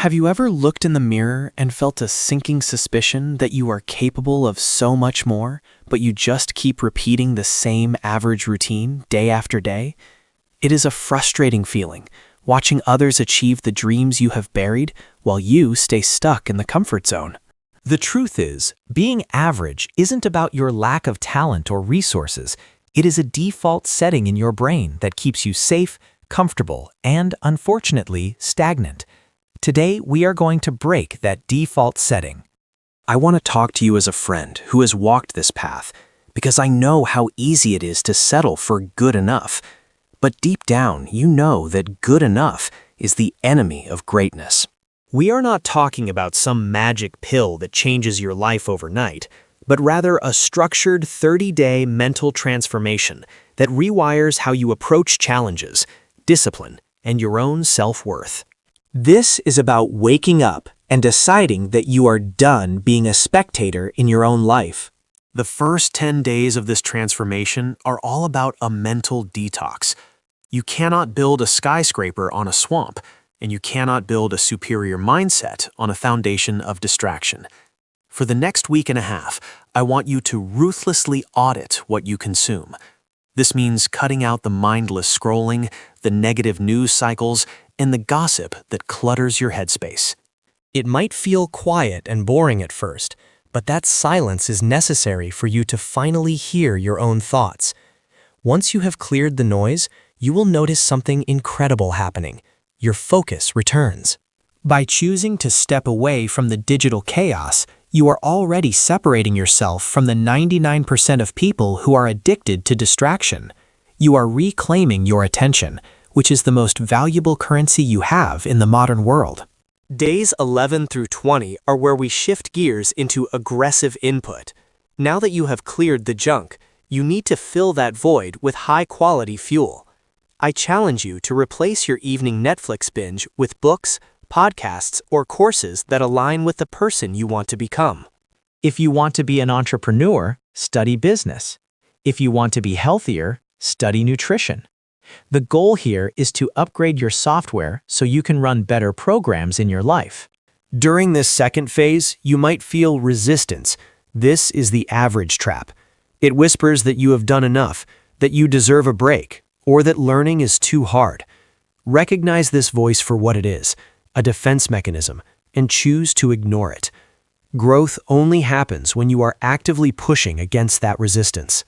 Have you ever looked in the mirror and felt a sinking suspicion that you are capable of so much more, but you just keep repeating the same average routine day after day? It is a frustrating feeling, watching others achieve the dreams you have buried while you stay stuck in the comfort zone. The truth is, being average isn't about your lack of talent or resources. It is a default setting in your brain that keeps you safe, comfortable, and, unfortunately, stagnant. Today, we are going to break that default setting. I want to talk to you as a friend who has walked this path, because I know how easy it is to settle for good enough. But deep down, you know that good enough is the enemy of greatness. We are not talking about some magic pill that changes your life overnight, but rather a structured 30-day mental transformation that rewires how you approach challenges, discipline, and your own self-worth. This is about waking up and deciding that you are done being a spectator in your own life. The first 10 days of this transformation are all about a mental detox. You cannot build a skyscraper on a swamp, and you cannot build a superior mindset on a foundation of distraction. For the next week and a half, I want you to ruthlessly audit what you consume. This means cutting out the mindless scrolling, the negative news cycles, and the gossip that clutters your headspace. It might feel quiet and boring at first, but that silence is necessary for you to finally hear your own thoughts. Once you have cleared the noise, you will notice something incredible happening. Your focus returns. By choosing to step away from the digital chaos, you are already separating yourself from the 99% of people who are addicted to distraction. You are reclaiming your attention, which is the most valuable currency you have in the modern world. Days 11 through 20 are where we shift gears into aggressive input. Now that you have cleared the junk, you need to fill that void with high-quality fuel. I challenge you to replace your evening Netflix binge with books, podcasts, or courses that align with the person you want to become. If you want to be an entrepreneur, study business. If you want to be healthier, study nutrition. The goal here is to upgrade your software so you can run better programs in your life. During this second phase, you might feel resistance. This is the average trap. It whispers that you have done enough, that you deserve a break, or that learning is too hard. Recognize this voice for what it is, a defense mechanism, and choose to ignore it. Growth only happens when you are actively pushing against that resistance.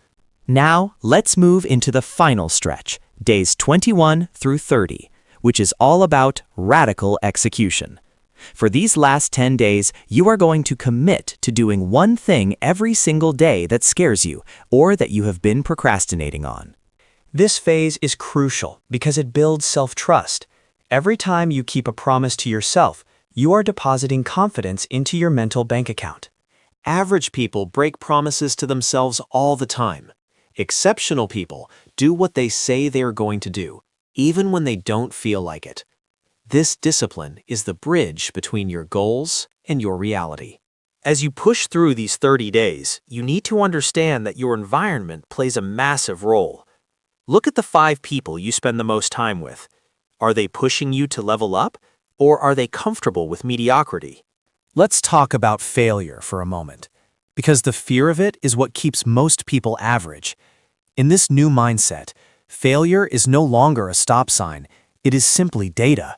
Now, let's move into the final stretch, days 21 through 30, which is all about radical execution. For these last 10 days, you are going to commit to doing one thing every single day that scares you or that you have been procrastinating on. This phase is crucial because it builds self-trust. Every time you keep a promise to yourself, you are depositing confidence into your mental bank account. Average people break promises to themselves all the time. Exceptional people do what they say they are going to do, even when they don't feel like it. This discipline is the bridge between your goals and your reality. As you push through these 30 days, you need to understand that your environment plays a massive role. Look at the 5 people you spend the most time with. Are they pushing you to level up, or are they comfortable with mediocrity? Let's talk about failure for a moment, because the fear of it is what keeps most people average. In this new mindset, failure is no longer a stop sign. It is simply data.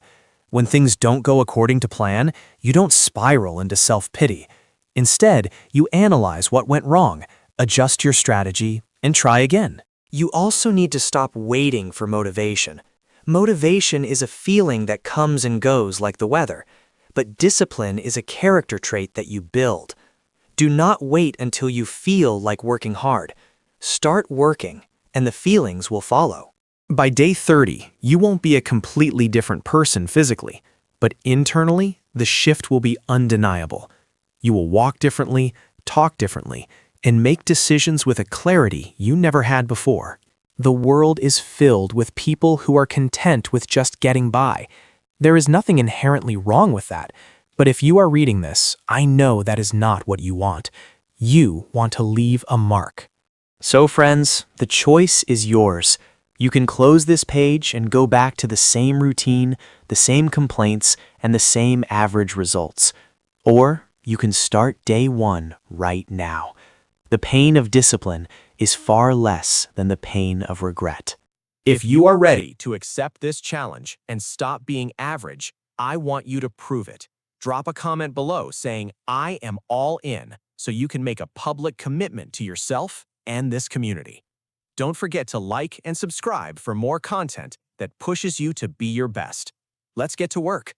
When things don't go according to plan, you don't spiral into self-pity. Instead, you analyze what went wrong, adjust your strategy, and try again. You also need to stop waiting for motivation. Motivation is a feeling that comes and goes like the weather, but discipline is a character trait that you build. Do not wait until you feel like working hard. Start working, and the feelings will follow. By day 30, you won't be a completely different person physically, but internally, the shift will be undeniable. You will walk differently, talk differently, and make decisions with a clarity you never had before. The world is filled with people who are content with just getting by. There is nothing inherently wrong with that, but if you are reading this, I know that is not what you want. You want to leave a mark. So friends, the choice is yours. You can close this page and go back to the same routine, the same complaints, and the same average results. Or you can start day one right now. The pain of discipline is far less than the pain of regret. If you are ready to accept this challenge and stop being average, I want you to prove it. Drop a comment below saying, "I am all in," so you can make a public commitment to yourself and this community. Don't forget to like and subscribe for more content that pushes you to be your best. Let's get to work.